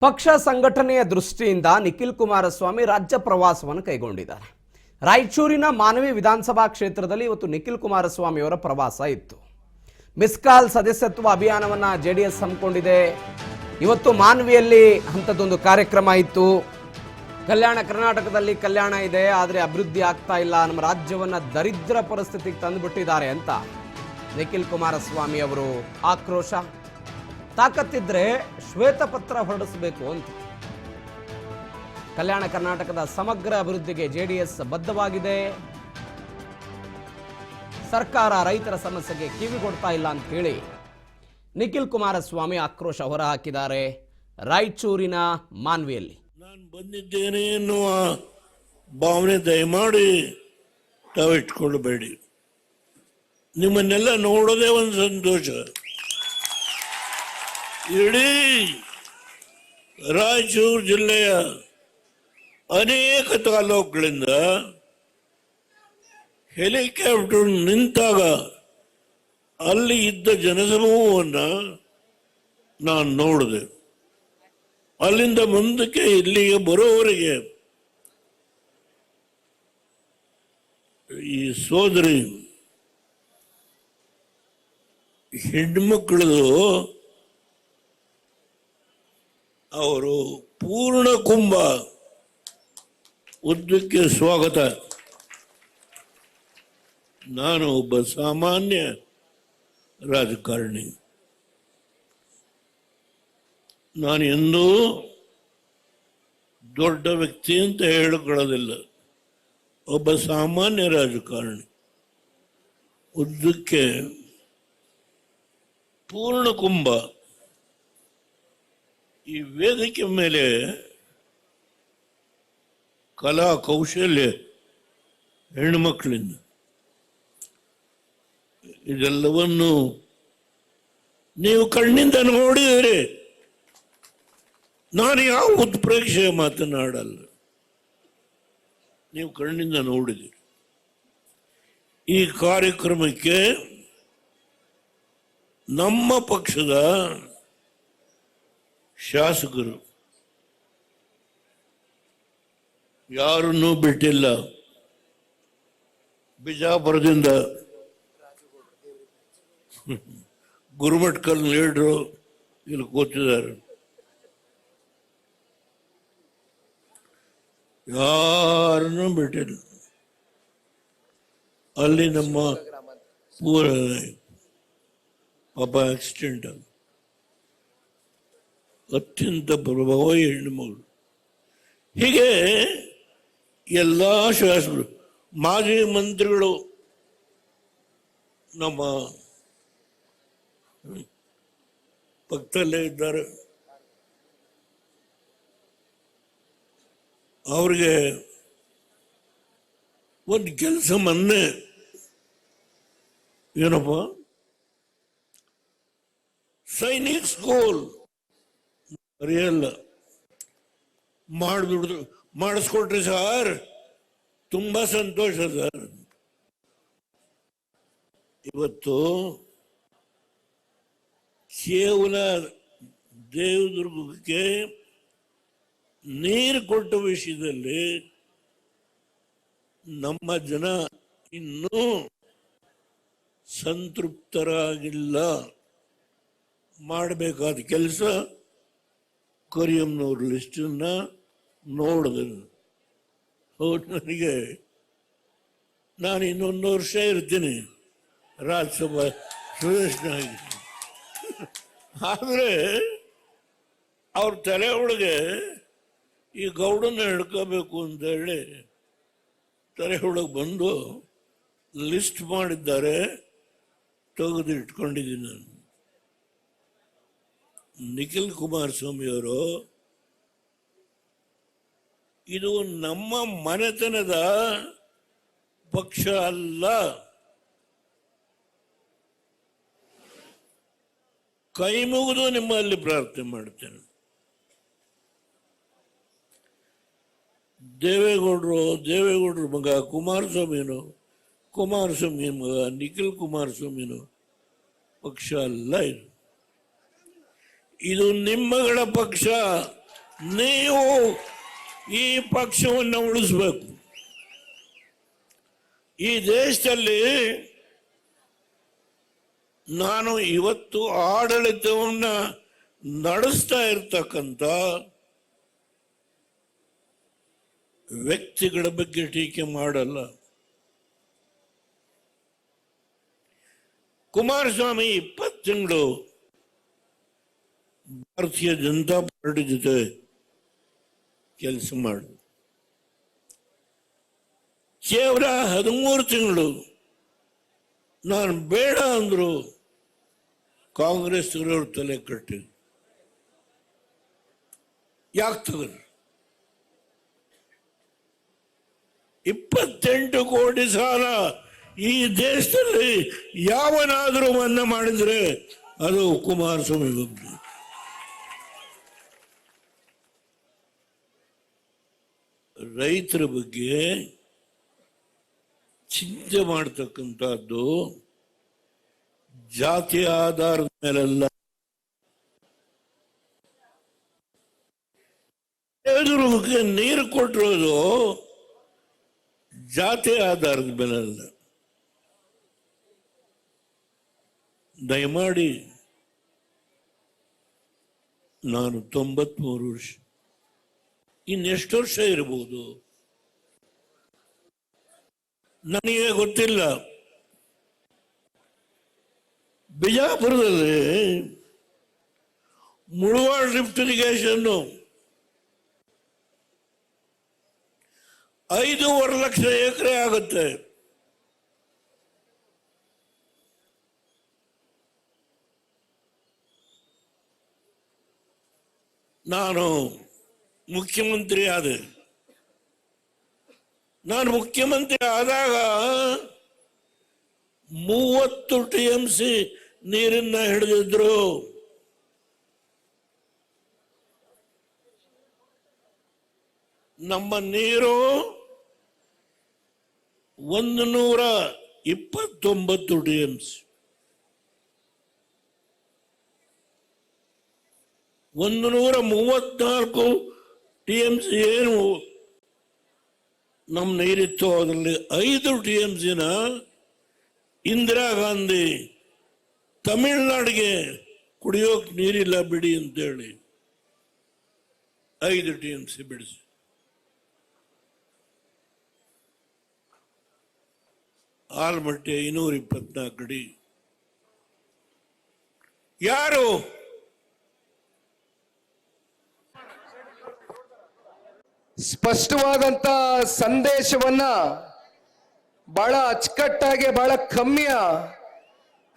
ಪಕ್ಷ ಸಂಘಟನೆಯ ದೃಷ್ಟಿಯಿಂದ ನಿಖಿಲ್ ಕುಮಾರಸ್ವಾಮಿ ರಾಜ್ಯ ಪ್ರವಾಸವನ್ನು ಕೈಗೊಂಡಿದ್ದಾರೆ. ರಾಯಚೂರಿನ ಮಾನವಿ ವಿಧಾನಸಭಾ ಕ್ಷೇತ್ರದಲ್ಲಿ ಇವತ್ತು ನಿಖಿಲ್ ಕುಮಾರಸ್ವಾಮಿ ಅವರ ಪ್ರವಾಸ ಇತ್ತು. ಮಿಸ್ಕಾಲ್ ಸದಸ್ಯತ್ವ ಅಭಿಯಾನವನ್ನು ಜೆಡಿಎಸ್ ಹಮ್ಮಿಕೊಂಡಿದೆ. ಇವತ್ತು ಮಾನವಿಯಲ್ಲಿ ಅಂಥದ್ದೊಂದು ಕಾರ್ಯಕ್ರಮ ಇತ್ತು. ಕಲ್ಯಾಣ ಕರ್ನಾಟಕದಲ್ಲಿ ಕಲ್ಯಾಣ ಇದೆ, ಆದರೆ ಅಭಿವೃದ್ಧಿ ಆಗ್ತಾ ಇಲ್ಲ, ನಮ್ಮ ರಾಜ್ಯವನ್ನು ದರಿದ್ರ ಪರಿಸ್ಥಿತಿಗೆ ತಂದುಬಿಟ್ಟಿದ್ದಾರೆ ಅಂತ ನಿಖಿಲ್ ಕುಮಾರಸ್ವಾಮಿ ಅವರು ಆಕ್ರೋಶ. ತಾಕತ್ತಿದ್ರೆ ಶ್ವೇತಪತ್ರ ಹೊರಡಿಸಬೇಕು ಅಂತ. ಕಲ್ಯಾಣ ಕರ್ನಾಟಕದ ಸಮಗ್ರ ಅಭಿವೃದ್ಧಿಗೆ ಜೆಡಿಎಸ್ ಬದ್ಧವಾಗಿದೆ. ಸರ್ಕಾರ ರೈತರ ಸಮಸ್ಯೆಗೆ ಕಿವಿಗೊಡ್ತಾ ಇಲ್ಲ ಅಂತ ಹೇಳಿ ನಿಖಿಲ್ ಕುಮಾರಸ್ವಾಮಿ ಆಕ್ರೋಶ ಹೊರಹಾಕಿದ್ದಾರೆ ರಾಯಚೂರಿನ ಮಾನ್ವಿಯಲ್ಲಿ. ನಾನು ಬಂದಿದ್ದೇನೆ ಎನ್ನುವ ಭಾವನೆ ದಯಮಾಡಿ ತಾವಿಟ್ಕೊಳ್ಬೇಡಿ. ನಿಮ್ಮನ್ನೆಲ್ಲ ನೋಡೋದೇ ಒಂದು ಸಂತೋಷ. ಇಡೀ ರಾಯಚೂರು ಜಿಲ್ಲೆಯ ಅನೇಕ ತಾಲೂಕುಗಳಿಂದ ಹೆಲಿಕಾಪ್ಟರ್ ನಿಂತಾಗ ಅಲ್ಲಿ ಇದ್ದ ಜನಸಮೂಹವನ್ನು ನಾನು ನೋಡಿದೆ. ಅಲ್ಲಿಂದ ಮುಂದಕ್ಕೆ ಇಲ್ಲಿಗೆ ಬರೋವರೆಗೆ ಈ ಸೋದರಿ ಹೆಣ್ಮಕ್ಳದು ಅವರು ಪೂರ್ಣ ಕುಂಭ ಉದ್ದಕ್ಕೆ ಸ್ವಾಗತ. ನಾನು ಒಬ್ಬ ಸಾಮಾನ್ಯ ರಾಜಕಾರಣಿ. ನಾನು ಎಂದೂ ದೊಡ್ಡ ವ್ಯಕ್ತಿ ಅಂತ ಹೇಳಿಕೊಳ್ಳೋದಿಲ್ಲ. ಒಬ್ಬ ಸಾಮಾನ್ಯ ರಾಜಕಾರಣಿ. ಉದ್ದಕ್ಕೆ ಪೂರ್ಣ ಕುಂಭ. ಈ ವೇದಿಕೆ ಮೇಲೆ ಕಲಾ ಕೌಶಲ್ಯ ಹೆಣ್ಣುಮಕ್ಕಳಿಂದ ಇದೆಲ್ಲವನ್ನು ನೀವು ಕಣ್ಣಿಂದ ನೋಡಿದರೆ ನಾನು ಯಾವ ಉತ್ಪ್ರೇಕ್ಷೆ ಮಾತನಾಡಲ್ಲ. ನೀವು ಕಣ್ಣಿಂದ ನೋಡಿದಿರಿ. ಈ ಕಾರ್ಯಕ್ರಮಕ್ಕೆ ನಮ್ಮ ಪಕ್ಷದ ಶಾಸಕರು ಯಾರನ್ನೂ ಬಿಟ್ಟಿಲ್ಲ. ಬಿಜಾಪುರದಿಂದ ಗುರುಮಠಕಲ್ ಲೀಡ್ರು ಇಲ್ಲಿ ಕೂತಿದ್ದಾರೆ. ಯಾರನ್ನೂ ಬಿಟ್ಟಿಲ್ಲ. ಅಲ್ಲಿ ನಮ್ಮ ಪೂರ ಪಾಪ ಆಕ್ಸಿಡೆಂಟ್ ಆಗ ಅತ್ಯಂತ ಪ್ರಭಾವಿ ಹೆಣ್ಣುಮಗಳು. ಹೀಗೆ ಎಲ್ಲ ಶಾಸಕರು, ಮಾಜಿ ಮಂತ್ರಿಗಳು ನಮ್ಮ ಪಕ್ಕದಲ್ಲೇ ಇದ್ದಾರೆ. ಅವ್ರಿಗೆ ಒಂದು ಕೆಲಸ ಮೊನ್ನೆ ಏನಪ್ಪ ಸೈನಿಕ್ ಸ್ಕೂಲ್ ಅರಿಯಲ್ಲ ಮಾಡಿಸ್ಕೊಟ್ರಿ ಸರ್, ತುಂಬಾ ಸಂತೋಷ ಸರ್. ಇವತ್ತು ಕೇವಲ ದೇವದುರ್ಗಕ್ಕೆ ನೀರು ಕೊಟ್ಟ ವಿಷಯದಲ್ಲಿ ನಮ್ಮ ಜನ ಇನ್ನೂ ಸಂತೃಪ್ತರಾಗಿಲ್ಲ. ಮಾಡಬೇಕಾದ ಕೆಲಸ ಕರಿಯಮ್ಮನವ್ರ ಲಿಸ್ಟನ್ನ ನೋಡಿದೆ. ನನಗೆ ನಾನು ಇನ್ನೊಂದು ವರ್ಷ ಇರ್ತೀನಿ ರಾಜ್ಯಸಭಾ ಸದಸ್ಯನಾಗಿ. ಆದರೆ ಅವ್ರ ತಲೆ ಒಳಗೆ ಈ ಗೌಡನ್ನ ಹಿಡ್ಕೋಬೇಕು ಅಂತ ಹೇಳಿ ತಲೆ ಒಳಗೆ ಬಂದು ಲಿಸ್ಟ್ ಮಾಡಿದ್ದಾರೆ. ತೆಗೆದು ಇಟ್ಕೊಂಡಿದ್ದೀನಿ ನಾನು. ನಿಖಿಲ್ ಕುಮಾರಸ್ವಾಮಿ ಅವರು ಇದು ನಮ್ಮ ಮನೆತನದ ಪಕ್ಷ ಅಲ್ಲ. ಕೈ ಮುಗಿದು ನಿಮ್ಮಲ್ಲಿ ಪ್ರಾರ್ಥನೆ ಮಾಡ್ತೇನೆ. ದೇವೇಗೌಡರು ಮಗ ಕುಮಾರಸ್ವಾಮಿ ಮಗ ನಿಖಿಲ್ ಕುಮಾರಸ್ವಾಮಿನೋ ಪಕ್ಷ ಅಲ್ಲ ಇದು. ಇದು ನಿಮ್ಮಗಳ ಪಕ್ಷ. ನೀವು ಈ ಪಕ್ಷವನ್ನು ಉಳಿಸಬೇಕು. ಈ ದೇಶದಲ್ಲಿ ನಾನು ಇವತ್ತು ಆಡಳಿತವನ್ನ ನಡೆಸ್ತಾ ಇರ್ತಕ್ಕಂಥ ವ್ಯಕ್ತಿಗಳ ಬಗ್ಗೆ ಟೀಕೆ ಮಾಡಲ್ಲ. ಕುಮಾರಸ್ವಾಮಿ 20 ತಿಂಗಳು ಭಾರತೀಯ ಜನತಾ ಪಾರ್ಟಿ ಜೊತೆ ಕೆಲಸ ಮಾಡಿದ್ರು. ಕೇವಲ 13 ತಿಂಗಳು ನಾನು ಬೇಡ ಅಂದ್ರು ಕಾಂಗ್ರೆಸ್ ಇರೋರು ತಲೆ ಕಟ್ಟಿ ಯಾಕೆ ತಗರು? 28 ಕೋಟಿ ಸಾಲ ಈ ದೇಶದಲ್ಲಿ ಯಾವನಾದರೂ ಮನ್ನಾ ಮಾಡಿದ್ರೆ ಅದು ಕುಮಾರಸ್ವಾಮಿ ಒಬ್ಬರು. ರೈತರ ಬಗ್ಗೆ ಚಿಂತೆ ಮಾಡತಕ್ಕಂಥದ್ದು ಜಾತಿಯ ಆಧಾರದ ಮೇಲಲ್ಲ. ಎದುರಿಗೆ ನೀರು ಕೊಟ್ಟಿರೋದು ಜಾತಿ ಆಧಾರದ ಮೇಲಲ್ಲ. ದಯಮಾಡಿ ನಾನು 93 ವರ್ಷ, ಇನ್ನೆಷ್ಟು ವರ್ಷ ಇರಬಹುದು ನನಗೆ ಗೊತ್ತಿಲ್ಲ. ಬಿಜಾಪುರದಲ್ಲಿ ಮುಳುವಾಡ ಲಿಫ್ಟ್ ಇರಿಗೇಷನ್ 5.5 ಲಕ್ಷ ಎಕರೆ ಆಗುತ್ತೆ. ನಾನು ಮುಖ್ಯಮಂತ್ರಿ ಆದೆ. ನಾನು ಮುಖ್ಯಮಂತ್ರಿ ಆದಾಗ 30 TMC ನೀರನ್ನ ಹಿಡಿದಿದ್ರು. ನಮ್ಮ ನೀರು 129 TMC, 134 TMC ಏನು ನಮ್ಮ ನೀರಿತ್ತು. ಅದರಲ್ಲಿ 5 TMCನ ಇಂದಿರಾ ಗಾಂಧಿ ತಮಿಳುನಾಡಿಗೆ ಕುಡಿಯೋಕೆ ನೀರಿಲ್ಲ ಬಿಡಿ ಅಂತೇಳಿ 5 TMC ಬಿಡಿಸಿ. ಆಲ್ಮಟ್ಟಿ 524 ಅಡಿ. ಯಾರು ಸ್ಪಷ್ಟವಾದಂತ ಸಂದೇಶವನ್ನ ಬಹಳ ಅಚ್ಚುಕಟ್ಟಾಗಿ ಬಹಳ ಕಮ್ಮಿಯ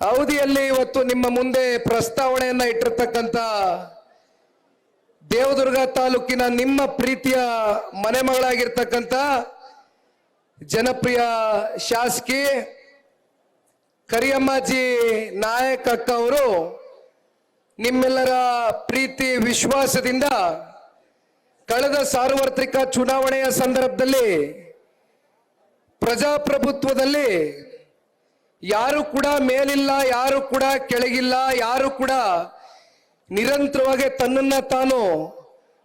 ಅವಧಿಯಲ್ಲಿ ಇವತ್ತು ನಿಮ್ಮ ಮುಂದೆ ಪ್ರಸ್ತಾವನೆಯನ್ನ ಇಟ್ಟಿರ್ತಕ್ಕಂಥ ದೇವದುರ್ಗ ತಾಲೂಕಿನ ನಿಮ್ಮ ಪ್ರೀತಿಯ ಮನೆ ಮಗಳಾಗಿರ್ತಕ್ಕಂಥ ಜನಪ್ರಿಯ ಶಾಸಕಿ ಕರಿಯಮ್ಮಾಜಿ ನಾಯಕ್ ಅಕ್ಕ ಅವರು ನಿಮ್ಮೆಲ್ಲರ ಪ್ರೀತಿ ವಿಶ್ವಾಸದಿಂದ ಕಳೆದ ಸಾರ್ವತ್ರಿಕ ಚುನಾವಣೆಯ ಸಂದರ್ಭದಲ್ಲಿ ಪ್ರಜಾಪ್ರಭುತ್ವದಲ್ಲಿ ಯಾರು ಕೂಡ ಮೇಲಿಲ್ಲ, ಯಾರು ಕೂಡ ಕೆಳಗಿಲ್ಲ, ಯಾರು ಕೂಡ ನಿರಂತರವಾಗಿ ತನ್ನನ್ನ ತಾನು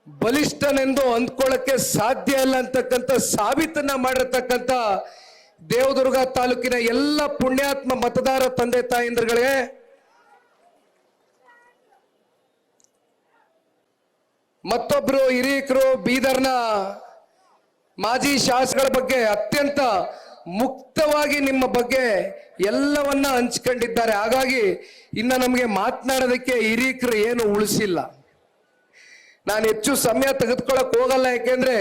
ಬಲಿಷ್ಠನೆಂದು ಅಂದ್ಕೊಳ್ಳಕ್ಕೆ ಸಾಧ್ಯ ಇಲ್ಲ ಅಂತಕ್ಕಂಥ ಸಾಬೀತನ್ನ ಮಾಡಿರ್ತಕ್ಕಂಥ ದೇವದುರ್ಗ ತಾಲೂಕಿನ ಎಲ್ಲ ಪುಣ್ಯಾತ್ಮ ಮತದಾರ ತಂದೆ ತಾಯಂದ್ರಗಳಿಗೆ ಮತ್ತೊಬ್ರು ಹಿರೀಕರು ಬೀದರ್ನ ಮಾಜಿ ಶಾಸಕರ ಬಗ್ಗೆ ಅತ್ಯಂತ ಮುಕ್ತವಾಗಿ ನಿಮ್ಮ ಬಗ್ಗೆ ಎಲ್ಲವನ್ನ ಹಂಚ್ಕೊಂಡಿದ್ದಾರೆ. ಹಾಗಾಗಿ ಇನ್ನ ನಮಗೆ ಮಾತನಾಡೋದಕ್ಕೆ ಹಿರೀಕರು ಏನು ಉಳಿಸಿಲ್ಲ. ನಾನು ಹೆಚ್ಚು ಸಮಯ ತೆಗೆದುಕೊಳ್ಳಕ್ ಹೋಗಲ್ಲ, ಯಾಕೆಂದ್ರೆ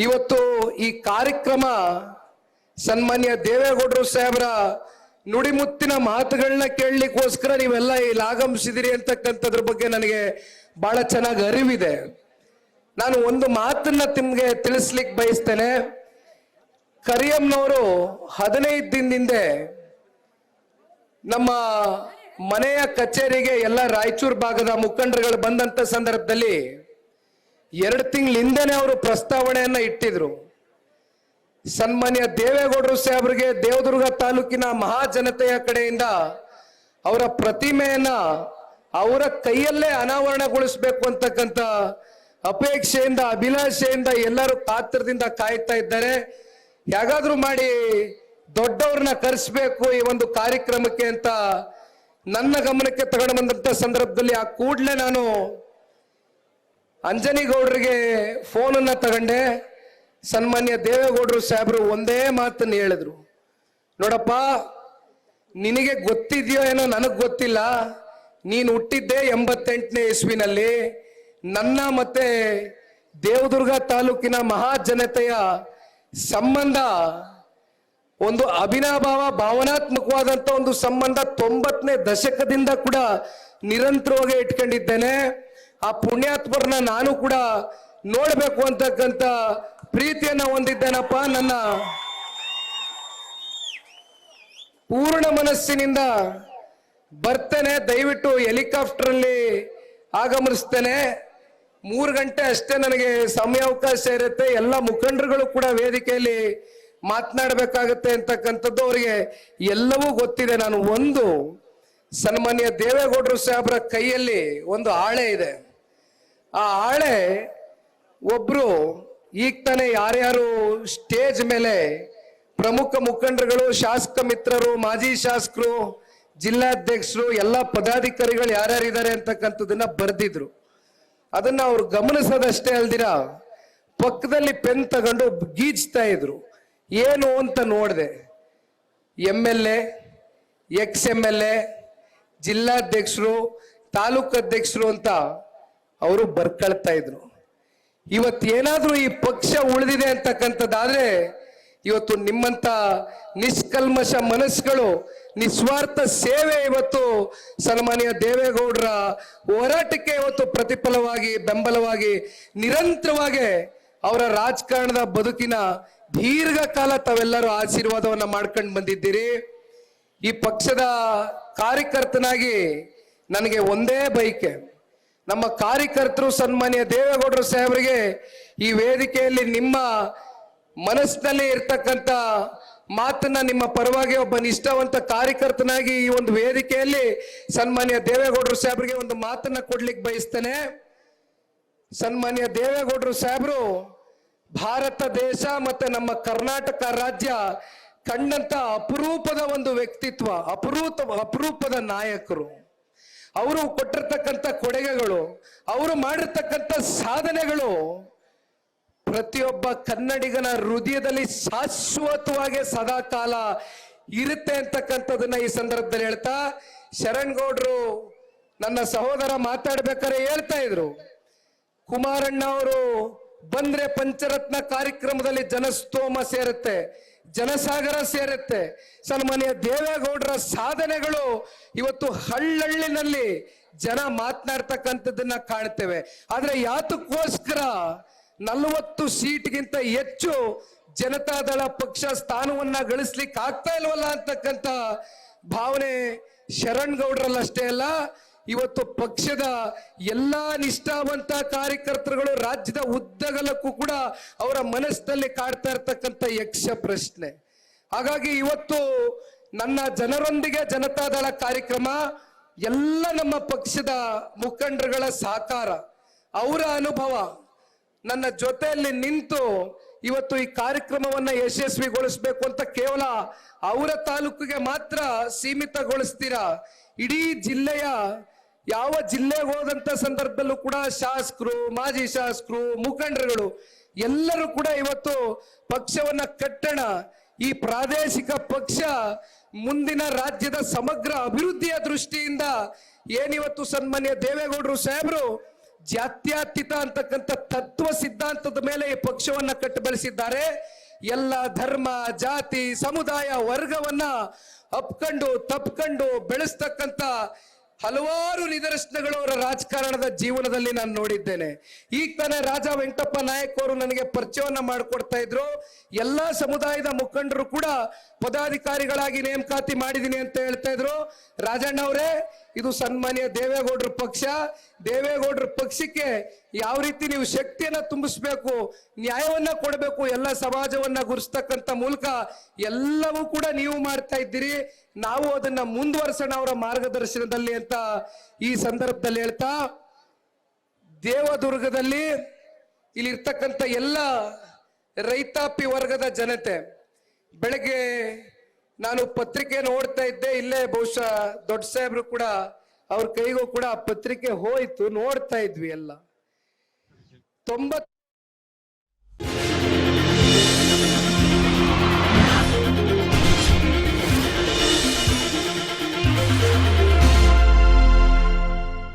ಇವತ್ತು ಈ ಕಾರ್ಯಕ್ರಮ ಸನ್ಮಾನ್ಯ ದೇವೇಗೌಡರು ಸಾಹೇಬರ ನುಡಿಮುತ್ತಿನ ಮಾತುಗಳನ್ನ ಕೇಳಲಿಕ್ಕೋಸ್ಕರ ನೀವೆಲ್ಲ ಇಲ್ಲಿ ಆಗಮಿಸಿದಿರಿ ಅಂತಕ್ಕಂಥದ್ರ ಬಗ್ಗೆ ನನಗೆ ಬಹಳ ಚೆನ್ನಾಗಿ ಅರಿವಿದೆ. ನಾನು ಒಂದು ಮಾತನ್ನ ನಿಮ್ಗೆ ತಿಳಿಸ್ಲಿಕ್ಕೆ ಬಯಸ್ತೇನೆ. ಕರಿಯಮ್ಮನವರು 15 ದಿನದಿಂದ ನಮ್ಮ ಮನೆಯ ಕಚೇರಿಗೆ ಎಲ್ಲ ರಾಯಚೂರು ಭಾಗದ ಮುಖಂಡರುಗಳು ಬಂದಂತ ಸಂದರ್ಭದಲ್ಲಿ 2 ತಿಂಗಳ ಹಿಂದೆನೆ ಅವರು ಪ್ರಸ್ತಾವನೆಯನ್ನ ಇಟ್ಟಿದ್ರು. ಸನ್ಮಾನ್ಯ ದೇವೇಗೌಡರು ಸಾಹೇಬರಿಗೆ ದೇವದುರ್ಗ ತಾಲೂಕಿನ ಮಹಾಜನತೆಯ ಕಡೆಯಿಂದ ಅವರ ಪ್ರತಿಮೆಯನ್ನ ಅವರ ಕೈಯಲ್ಲೇ ಅನಾವರಣಗೊಳಿಸಬೇಕು ಅಂತಕ್ಕಂಥ ಅಪೇಕ್ಷೆಯಿಂದ ಅಭಿಲಾಷೆಯಿಂದ ಎಲ್ಲರೂ ಕಾತರದಿಂದ ಕಾಯ್ತಾ ಇದ್ದಾರೆ. ಹೇಗಾದ್ರೂ ಮಾಡಿ ದೊಡ್ಡವ್ರನ್ನ ಕರೆಸ್ಬೇಕು ಈ ಒಂದು ಕಾರ್ಯಕ್ರಮಕ್ಕೆ ಅಂತ ನನ್ನ ಗಮನಕ್ಕೆ ತಗೊಂಡು ಬಂದಂತ ಸಂದರ್ಭದಲ್ಲಿ ಆ ಕೂಡಲೇ ನಾನು ಅಂಜನಿಗೌಡರಿಗೆ ಫೋನನ್ನ ತಗೊಂಡೆ. ಸನ್ಮಾನ್ಯ ದೇವೇಗೌಡರು ಸಾಹೇಬರು ಒಂದೇ ಮಾತನ್ನು ಹೇಳಿದ್ರು, ನೋಡಪ್ಪ, ನಿನಗೆ ಗೊತ್ತಿದೆಯೋ ಏನೋ ನನಗ್ ಗೊತ್ತಿಲ್ಲ, ನೀನು ಹುಟ್ಟಿದ್ದೆ 88ನೇ ಇಸ್ವಿನಲ್ಲಿ. ನನ್ನ ಮತ್ತೆ ದೇವದುರ್ಗ ತಾಲೂಕಿನ ಮಹಾಜನತೆಯ ಸಂಬಂಧ ಒಂದು ಅವಿನಾಭಾವ ಭಾವನಾತ್ಮಕವಾದಂತ ಒಂದು ಸಂಬಂಧ 90ನೇ ದಶಕದಿಂದ ಕೂಡ ನಿರಂತರವಾಗಿ ಇಟ್ಕೊಂಡಿದ್ದೇನೆ. ಆ ಪುಣ್ಯಾತ್ಮರನ್ನ ನಾನು ಕೂಡ ನೋಡ್ಬೇಕು ಅಂತಕ್ಕಂಥ ಪ್ರೀತಿಯನ್ನ ಹೊಂದಿದ್ದೇನಪ್ಪ. ನನ್ನ ಪೂರ್ಣ ಮನಸ್ಸಿನಿಂದ ಬರ್ತೇನೆ, ದಯವಿಟ್ಟು ಹೆಲಿಕಾಪ್ಟರ್ ಅಲ್ಲಿ ಆಗಮಿಸ್ತೇನೆ. 3 ಗಂಟೆ ಅಷ್ಟೇ ನನಗೆ ಸಮಯಾವಕಾಶ ಇರುತ್ತೆ. ಎಲ್ಲ ಮುಖಂಡರುಗಳು ಕೂಡ ವೇದಿಕೆಯಲ್ಲಿ ಮಾತನಾಡಬೇಕಾಗತ್ತೆ ಅಂತಕ್ಕಂಥದ್ದು ಅವರಿಗೆ ಎಲ್ಲವೂ ಗೊತ್ತಿದೆ. ನಾನು ಒಂದು ಸನ್ಮಾನ್ಯ ದೇವೇಗೌಡರು ಸಾಹೇಬ್ರ ಕೈಯಲ್ಲಿ ಒಂದು ಹಾಳೆ ಇದೆ. ಆ ಹಾಳೆ ಒಬ್ರು ಈಗ ತಾನೇ ಯಾರ್ಯಾರು ಸ್ಟೇಜ್ ಮೇಲೆ ಪ್ರಮುಖ ಮುಖಂಡರುಗಳು, ಶಾಸಕ ಮಿತ್ರರು, ಮಾಜಿ ಶಾಸಕರು, ಜಿಲ್ಲಾಧ್ಯಕ್ಷರು, ಎಲ್ಲ ಪದಾಧಿಕಾರಿಗಳು ಯಾರ್ಯಾರಿದ್ದಾರೆ ಅಂತಕ್ಕಂಥದ್ದನ್ನ ಬರೆದಿದ್ರು. ಅದನ್ನ ಅವ್ರು ಗಮನಿಸೋದಷ್ಟೇ ಅಲ್ದಿರ ಪಕ್ಕದಲ್ಲಿ ಪೆನ್ ತಗೊಂಡು ಗೀಚ್ತಾ ಇದ್ರು. ಏನು ಅಂತ ನೋಡಿದೆ, MLA, ex-MLA, ಜಿಲ್ಲಾಧ್ಯಕ್ಷರು, ತಾಲೂಕು ಅಧ್ಯಕ್ಷರು ಅಂತ ಅವರು ಬರ್ಕೊಳ್ತಾ ಇದ್ರು. ಇವತ್ತೇನಾದ್ರೂ ಈ ಪಕ್ಷ ಉಳಿದಿದೆ ಅಂತಕ್ಕಂಥದ್ದಾದ್ರೆ ಇವತ್ತು ನಿಮ್ಮಂತ ನಿಷ್ಕಲ್ಮಶ ಮನಸ್ಸುಗಳು, ನಿಸ್ವಾರ್ಥ ಸೇವೆ ಇವತ್ತು ಸನ್ಮಾನ್ಯ ದೇವೇಗೌಡರ ಹೋರಾಟಕ್ಕೆ ಇವತ್ತು ಪ್ರತಿಫಲವಾಗಿ, ಬೆಂಬಲವಾಗಿ, ನಿರಂತರವಾಗಿ ಅವರ ರಾಜಕಾರಣದ ಬದುಕಿನ ದೀರ್ಘಕಾಲ ತಾವೆಲ್ಲರೂ ಆಶೀರ್ವಾದವನ್ನ ಮಾಡ್ಕೊಂಡು ಬಂದಿದ್ದೀರಿ. ಈ ಪಕ್ಷದ ಕಾರ್ಯಕರ್ತನಾಗಿ ನನಗೆ ಒಂದೇ ಬಯಕೆ, ನಮ್ಮ ಕಾರ್ಯಕರ್ತರು ಸನ್ಮಾನ್ಯ ದೇವೇಗೌಡರು ಸಾಹೇಬರಿಗೆ ಈ ವೇದಿಕೆಯಲ್ಲಿ ನಿಮ್ಮ ಮನಸ್ಸಿನಲ್ಲಿ ಇರ್ತಕ್ಕಂಥ ಮಾತನ್ನ ನಿಮ್ಮ ಪರವಾಗಿ ಒಬ್ಬ ನಿಷ್ಠಾವಂತ ಕಾರ್ಯಕರ್ತನಾಗಿ ಈ ಒಂದು ವೇದಿಕೆಯಲ್ಲಿ ಸನ್ಮಾನ್ಯ ದೇವೇಗೌಡರು ಸಾಹೇಬರಿಗೆ ಒಂದು ಮಾತನ್ನ ಕೊಡ್ಲಿಕ್ಕೆ ಬಯಸ್ತೇನೆ. ಸನ್ಮಾನ್ಯ ದೇವೇಗೌಡರು ಸಾಹೇಬರು ಭಾರತ ದೇಶ ಮತ್ತೆ ನಮ್ಮ ಕರ್ನಾಟಕ ರಾಜ್ಯ ಕಂಡಂತ ಅಪರೂಪದ ಒಂದು ವ್ಯಕ್ತಿತ್ವ, ಅಪರೂಪದ ನಾಯಕರು. ಅವರು ಕೊಟ್ಟಿರ್ತಕ್ಕಂಥ ಕೊಡುಗೆಗಳು, ಅವರು ಮಾಡಿರ್ತಕ್ಕಂಥ ಸಾಧನೆಗಳು ಪ್ರತಿಯೊಬ್ಬ ಕನ್ನಡಿಗನ ಹೃದಯದಲ್ಲಿ ಶಾಶ್ವತವಾಗಿ ಸದಾ ಕಾಲ ಇರುತ್ತೆ ಅಂತಕ್ಕಂಥದನ್ನ ಈ ಸಂದರ್ಭದಲ್ಲಿ ಹೇಳ್ತಾ, ಶರಣ್ಗೌಡ್ರು ನನ್ನ ಸಹೋದರ ಮಾತಾಡ್ಬೇಕಾದ್ರೆ ಹೇಳ್ತಾ ಇದ್ರು, ಕುಮಾರಣ್ಣ ಅವರು ಬಂದ್ರೆ ಪಂಚರತ್ನ ಕಾರ್ಯಕ್ರಮದಲ್ಲಿ ಜನಸ್ತೋಮ ಸೇರುತ್ತೆ, ಜನಸಾಗರ ಸೇರುತ್ತೆ. ಸನ್ಮಾನ್ಯ ದೇವೇಗೌಡರ ಸಾಧನೆಗಳು ಇವತ್ತು ಹಳ್ಳಹಳ್ಳಿನಲ್ಲಿ ಜನ ಮಾತನಾಡ್ತಕ್ಕಂಥದ್ದನ್ನ ಕಾಣ್ತೇವೆ. ಆದ್ರೆ ಯಾತಕ್ಕೋಸ್ಕರ 40 ಸೀಟ್ಗಿಂತ ಹೆಚ್ಚು ಜನತಾದಳ ಪಕ್ಷ ಸ್ಥಾನವನ್ನ ಗಳಿಸ್ಲಿಕ್ಕೆ ಆಗ್ತಾ ಇಲ್ವಲ್ಲ ಅಂತಕ್ಕಂಥ ಭಾವನೆ ಶರಣ್ಗೌಡ್ರಲ್ಲಿ ಅಷ್ಟೇ ಅಲ್ಲ, ಇವತ್ತು ಪಕ್ಷದ ಎಲ್ಲಾ ನಿಷ್ಠಾವಂತ ಕಾರ್ಯಕರ್ತರುಗಳು ರಾಜ್ಯದ ಉದ್ದಗಲಕ್ಕೂ ಕೂಡ ಅವರ ಮನಸ್ಸಿನಲ್ಲಿ ಕಾಡ್ತಾ ಇರ್ತಕ್ಕಂಥ ಯಕ್ಷ ಪ್ರಶ್ನೆ. ಹಾಗಾಗಿ ಇವತ್ತು ನನ್ನ ಜನರೊಂದಿಗೆ ಜನತಾದಳ ಕಾರ್ಯಕ್ರಮ ಎಲ್ಲ ನಮ್ಮ ಪಕ್ಷದ ಮುಖಂಡರುಗಳ ಸಹಕಾರ, ಅವರ ಅನುಭವ ನನ್ನ ಜೊತೆಯಲ್ಲಿ ನಿಂತು ಇವತ್ತು ಈ ಕಾರ್ಯಕ್ರಮವನ್ನ ಯಶಸ್ವಿಗೊಳಿಸಬೇಕು ಅಂತ ಕೇವಲ ಅವರ ತಾಲೂಕಿಗೆ ಮಾತ್ರ ಸೀಮಿತಗೊಳಿಸ್ತೀರಾ, ಇಡೀ ಜಿಲ್ಲೆಯ ಯಾವ ಜಿಲ್ಲೆಗೆ ಹೋದಂತ ಸಂದರ್ಭದಲ್ಲೂ ಕೂಡ ಶಾಸಕರು, ಮಾಜಿ ಶಾಸಕರು, ಮುಖಂಡರುಗಳು ಎಲ್ಲರೂ ಕೂಡ ಇವತ್ತು ಪಕ್ಷವನ್ನ ಕಟ್ಟಣ, ಈ ಪ್ರಾದೇಶಿಕ ಪಕ್ಷ ಮುಂದಿನ ರಾಜ್ಯದ ಸಮಗ್ರ ಅಭಿವೃದ್ಧಿಯ ದೃಷ್ಟಿಯಿಂದ ಏನಿವತ್ತು ಸನ್ಮಾನ್ಯ ದೇವೇಗೌಡರು ಸಾಹೇಬರು ಜಾತ್ಯತೀತ ಅಂತಕ್ಕಂಥ ತತ್ವ ಸಿದ್ಧಾಂತದ ಮೇಲೆ ಈ ಪಕ್ಷವನ್ನ ಕಟ್ಟಿ ಬೆಳೆಸಿದ್ದಾರೆ. ಎಲ್ಲ ಧರ್ಮ, ಜಾತಿ, ಸಮುದಾಯ, ವರ್ಗವನ್ನ ಅಪ್ಕೊಂಡು ತಪ್ಕೊಂಡು ಬೆಳೆಸ್ತಕ್ಕಂಥ ಹಲವಾರು ನಿದರ್ಶನಗಳು ಅವರ ರಾಜಕಾರಣದ ಜೀವನದಲ್ಲಿ ನಾನು ನೋಡಿದ್ದೇನೆ. ಈಗ ತಾನೇ ರಾಜಾ ವೆಂಕಟಪ್ಪ ನಾಯಕ್ ಅವರು ನನಗೆ ಪರಿಚಯವನ್ನ ಮಾಡಿಕೊಡ್ತಾ ಇದ್ರು. ಎಲ್ಲಾ ಸಮುದಾಯದ ಮುಖಂಡರು ಕೂಡ ಪದಾಧಿಕಾರಿಗಳಾಗಿ ನೇಮಕಾತಿ ಮಾಡಿದೀನಿ ಅಂತ ಹೇಳ್ತಾ ಇದ್ರು. ರಾಜಣ್ಣ ಅವರೇ, ಇದು ಸನ್ಮಾನ್ಯ ದೇವೇಗೌಡರ ಪಕ್ಷ. ದೇವೇಗೌಡರ ಪಕ್ಷಕ್ಕೆ ಯಾವ ರೀತಿ ನೀವು ಶಕ್ತಿಯನ್ನ ತುಂಬಿಸ್ಬೇಕು, ನ್ಯಾಯವನ್ನ ಕೊಡಬೇಕು, ಎಲ್ಲ ಸಮಾಜವನ್ನ ಗುರುಸ್ತಕ್ಕಂಥ ಮೂಲಕ ಎಲ್ಲವೂ ಕೂಡ ನೀವು ಮಾಡ್ತಾ ಇದ್ದೀರಿ. ನಾವು ಅದನ್ನ ಮುಂದುವರ್ಸೋಣ ಅವರ ಮಾರ್ಗದರ್ಶನದಲ್ಲಿ ಅಂತ ಈ ಸಂದರ್ಭದಲ್ಲಿ ಹೇಳ್ತಾ, ದೇವದುರ್ಗದಲ್ಲಿ ಇಲ್ಲಿರ್ತಕ್ಕಂಥ ಎಲ್ಲ ರೈತಾಪಿ ವರ್ಗದ ಜನತೆ, ಬೆಳಗ್ಗೆ ನಾನು ಪತ್ರಿಕೆ ನೋಡ್ತಾ ಇದ್ದೆ, ಇಲ್ಲೇ ಬಹುಶಃ ದೊಡ್ಡ ಸಾಹೇಬ್ರು ಕೂಡ ಅವ್ರ ಕೈಗೂ ಕೂಡ ಆ ಪತ್ರಿಕೆ ಹೋಯ್ತು, ನೋಡ್ತಾ ಇದ್ವಿ ಎಲ್ಲ 90